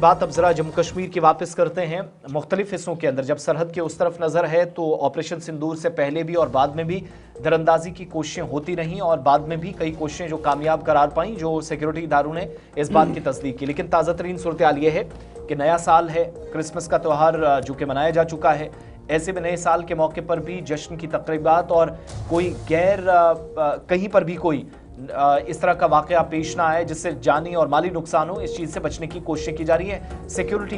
बात अब ज़रा जम्मू कश्मीर की वापस करते हैं। मुख्तलिफ हिस्सों के अंदर जब सरहद के उस तरफ नज़र है तो ऑपरेशन सिंदूर से पहले भी और बाद में भी दरअंदाजी की कोशिशें होती रहीं और बाद में भी कई कोशिशें जो कामयाब करार पाईं, जो सिक्योरिटी इदारों ने इस बात की तस्दीक की। लेकिन ताज़ा तरीन सूरत हाल ये है कि नया साल है, क्रिसमस का त्यौहार जो कि मनाया जा चुका है। ऐसे में नए साल के मौके पर भी जश्न की तकरीबात और कोई कहीं पर भी कोई इस तरह का वाक़या पेश ना आए जिससे जानी और माली नुकसान हो, इस चीज़ से बचने की कोशिशें की जा रही है। सिक्योरिटी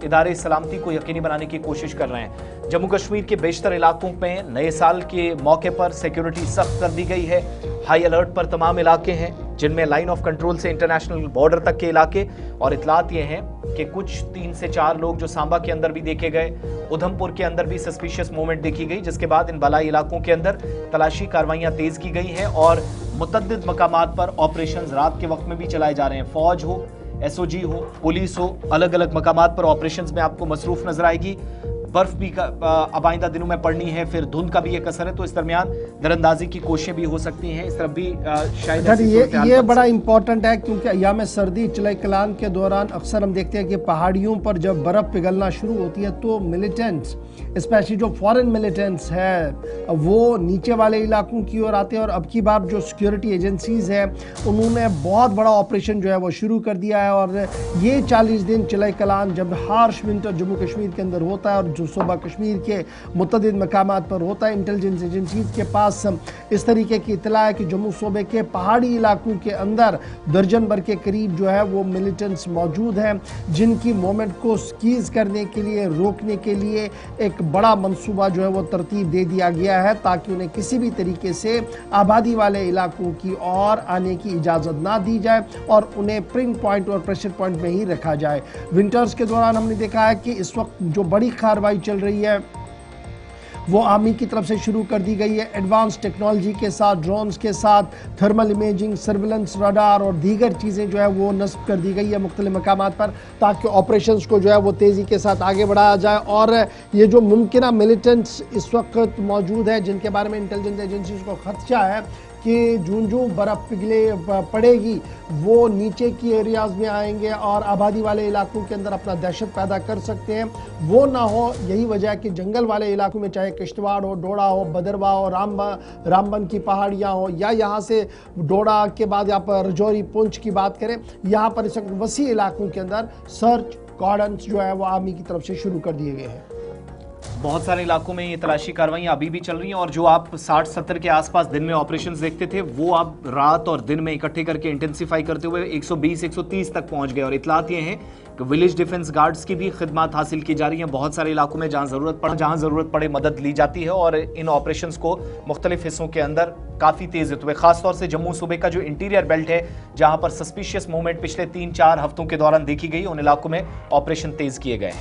इदारे सलामती को यकीनी बनाने की कोशिश कर रहे हैं। जम्मू कश्मीर के बेशतर इलाकों में नए साल के मौके पर सिक्योरिटी सख्त कर दी गई है। हाई अलर्ट पर तमाम इलाके हैं, जिनमें लाइन ऑफ कंट्रोल से इंटरनेशनल बॉर्डर तक के इलाके। और इतलात ये हैं कि कुछ 3 से 4 लोग जो सांबा के अंदर भी देखे गए, उधमपुर के अंदर भी सस्पिशियस मूवमेंट देखी गई, जिसके बाद इन बलाई इलाकों के अंदर तलाशी कार्रवाइयां तेज की गई हैं और मुतअद्दिद मकामात पर ऑपरेशन रात के वक्त में भी चलाए जा रहे हैं। फौज हो, SOG हो, पुलिस हो, अलग अलग मकामात पर ऑपरेशंस में आपको मसरूफ नजर आएगी। बर्फ भी अब आइंदा दिनों में पड़नी है, फिर धुंध का भी एक असर है, तो इस दरमियान दरअंदाजी की कोशिशें भी हो सकती हैं। इस तरफ भी शायद ये बड़ा इंपॉर्टेंट है, क्योंकि अय्याम सर्दी चले कलाम के दौरान अक्सर हम देखते हैं कि पहाड़ियों पर जब बर्फ़ पिघलना शुरू होती है तो मिलिटेंट्स, स्पेशली जो फॉरेन मिलिटेंट्स हैं, वो नीचे वाले इलाकों की ओर आते हैं। और अब की बार जो सिक्योरिटी एजेंसीज़ हैं उन्होंने बहुत बड़ा ऑपरेशन जो है वो शुरू कर दिया है। और ये 40 दिन चले कलाम जब हार्श विंटर जम्मू कश्मीर के अंदर होता है और जो सूबा कश्मीर के मुतअद्दिद मकामात पर होता है, इंटेलिजेंस एजेंसीज के पास इस तरीके की इत्तला है कि जम्मू सूबे के पहाड़ी इलाकों के अंदर दर्जन भर के करीब जो है वो मिलिटेंट्स मौजूद हैं, जिनकी मूवमेंट को स्कीज करने के लिए, रोकने के लिए एक बड़ा मंसूबा जो है वो तरतीब दे दिया गया है, ताकि उन्हें किसी भी तरीके से आबादी वाले इलाकों की ओर आने की इजाज़त ना दी जाए और उन्हें प्रिंग पॉइंट और प्रेशर पॉइंट में ही रखा जाए। विंटर्स के दौरान हमने देखा है कि इस वक्त जो बड़ी कार्रवाई चल रही है वो आर्मी की तरफ से शुरू कर दी गई है। एडवांस टेक्नोलॉजी के साथ, ड्रोन्स के साथ, थर्मल इमेजिंग, सर्विलेंस, रडार और दीगर चीज़ें जो है वो नस्ब कर दी गई है मुख्तलिफ मकामात पर, ताकि ऑपरेशंस को जो है वो तेज़ी के साथ आगे बढ़ाया जाए। और ये जो मुमकिन मिलिटेंट्स इस वक्त मौजूद है, जिनके बारे में इंटेलिजेंस एजेंसीज को खदशा है कि जूं बर्फ़ पड़ेगी वो नीचे की एरियाज़ में आएंगे और आबादी वाले इलाकों के अंदर अपना दहशत पैदा कर सकते हैं, वो ना हो। यही वजह है कि जंगल वाले इलाकों में, चाहे किश्तवाड़ हो, डोडा हो, भदरवा हो, रामबन की पहाड़ियाँ हो, या यहाँ से डोडा के बाद यहाँ पर रजौरी, पुंछ की बात करें, यहाँ पर इस वक्त वसी इलाकों के अंदर सर्च कॉर्डन्स जो है वो आर्मी की तरफ से शुरू कर दिए गए हैं। बहुत सारे इलाकों में ये तलाशी कार्रवाइयां अभी भी चल रही हैं और जो आप 60-70 के आसपास दिन में ऑपरेशंस देखते थे, वो आप रात और दिन में इकट्ठे करके इंटेंसिफाई करते हुए 120-130 तक पहुंच गए। और इतलात ये हैं कि विलेज डिफेंस गार्ड्स की भी खिदमत हासिल की जा रही है बहुत सारे इलाकों में, जहां ज़रूरत पड़े मदद ली जाती है और इन ऑपरेशंस को मुख्तलिफ हिस्सों के अंदर काफ़ी तेज़ होते हुए, खासतौर से जम्मू सूबे का जो इंटीरियर बेल्ट है, जहां पर सस्पिशियस मूवमेंट पिछले 3-4 हफ्तों के दौरान देखी गई, उन इलाकों में ऑपरेशन तेज़ किए गए हैं।